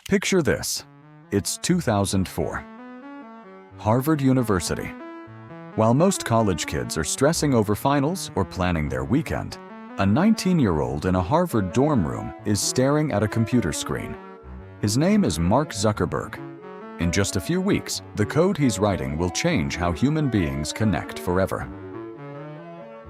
Picture this. It's 2004. Harvard University. While most college kids are stressing over finals or planning their weekend, a 19-year-old in a Harvard dorm room is staring at a computer screen. His name is Mark Zuckerberg. In just a few weeks, the code he's writing will change how human beings connect forever.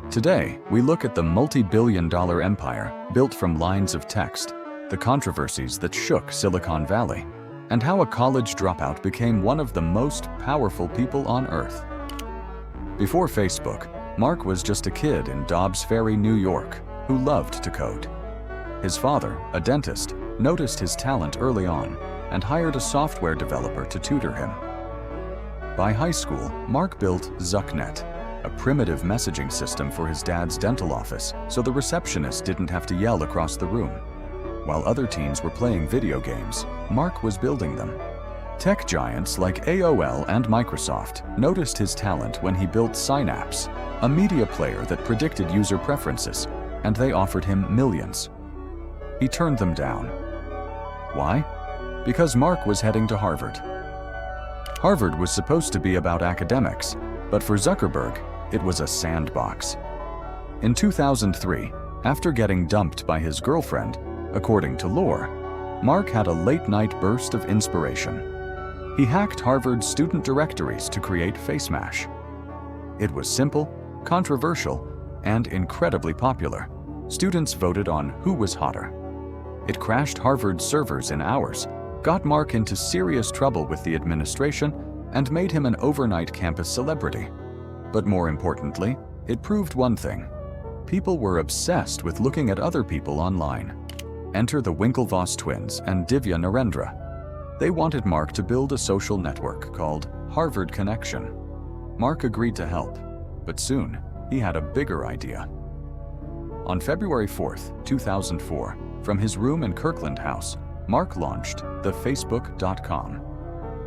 Today, we look at the multi-billion-dollar empire built from lines of text, the controversies that shook Silicon Valley, and how a college dropout became one of the most powerful people on Earth. Before Facebook, Mark was just a kid in Dobbs Ferry, New York, who loved to code. His father, a dentist, noticed his talent early on and hired a software developer to tutor him. By high school, Mark built ZuckNet, a primitive messaging system for his dad's dental office so the receptionist didn't have to yell across the room. While other teens were playing video games, Mark was building them. Tech giants like AOL and Microsoft noticed his talent when he built Synapse, a media player that predicted user preferences, and they offered him millions. He turned them down. Why? Because Mark was heading to Harvard. Harvard was supposed to be about academics, but for Zuckerberg, it was a sandbox. In 2003, after getting dumped by his girlfriend, according to lore, Mark had a late-night burst of inspiration. He hacked Harvard's student directories to create FaceMash. It was simple, controversial, and incredibly popular. Students voted on who was hotter. It crashed Harvard's servers in hours, got Mark into serious trouble with the administration, and made him an overnight campus celebrity. But more importantly, it proved one thing. People were obsessed with looking at other people online. Enter the Winklevoss twins and Divya Narendra. They wanted Mark to build a social network called Harvard Connection. Mark agreed to help, but soon he had a bigger idea. On February 4th, 2004, from his room in Kirkland House, Mark launched the Facebook.com.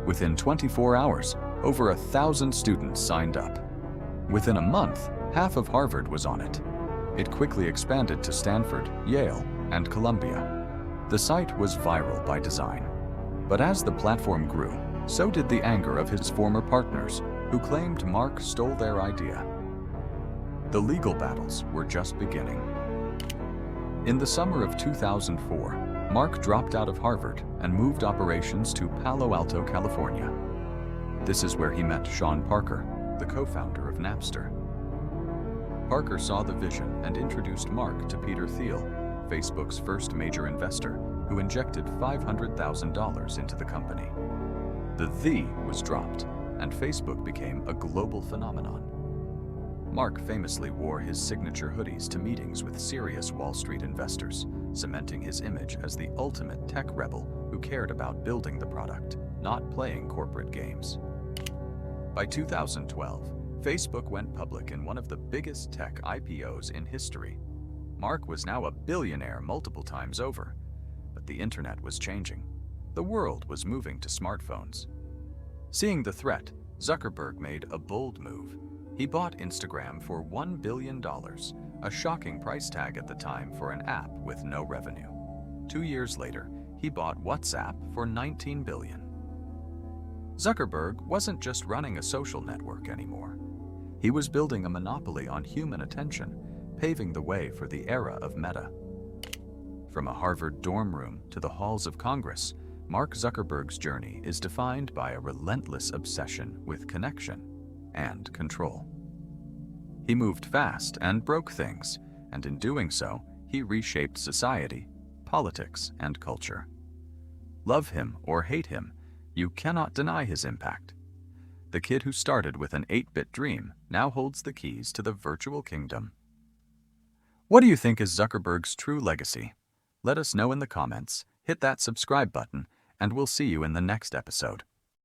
Within 24 hours, over 1,000 students signed up. Within a month, half of Harvard was on it. It quickly expanded to Stanford, Yale, and Columbia. The site was viral by design. But as the platform grew, so did the anger of his former partners, who claimed Mark stole their idea. The legal battles were just beginning. In the summer of 2004, Mark dropped out of Harvard and moved operations to Palo Alto, California. This is where he met Sean Parker, the co-founder of Napster. Parker saw the vision and introduced Mark to Peter Thiel, Facebook's first major investor, who injected $500,000 into the company. The was dropped, and Facebook became a global phenomenon. Mark famously wore his signature hoodies to meetings with serious Wall Street investors, cementing his image as the ultimate tech rebel who cared about building the product, not playing corporate games. By 2012, Facebook went public in one of the biggest tech IPOs in history. Mark was now a billionaire multiple times over, but the internet was changing. The world was moving to smartphones. Seeing the threat, Zuckerberg made a bold move. He bought Instagram for $1 billion, a shocking price tag at the time for an app with no revenue. 2 years later, he bought WhatsApp for $19 billion. Zuckerberg wasn't just running a social network anymore. He was building a monopoly on human attention, paving the way for the era of Meta. From a Harvard dorm room to the halls of Congress, Mark Zuckerberg's journey is defined by a relentless obsession with connection and control. He moved fast and broke things, and in doing so, he reshaped society, politics, and culture. Love him or hate him, you cannot deny his impact. The kid who started with an 8-bit dream now holds the keys to the virtual kingdom. What do you think is Zuckerberg's true legacy? Let us know in the comments, hit that subscribe button, and we'll see you in the next episode.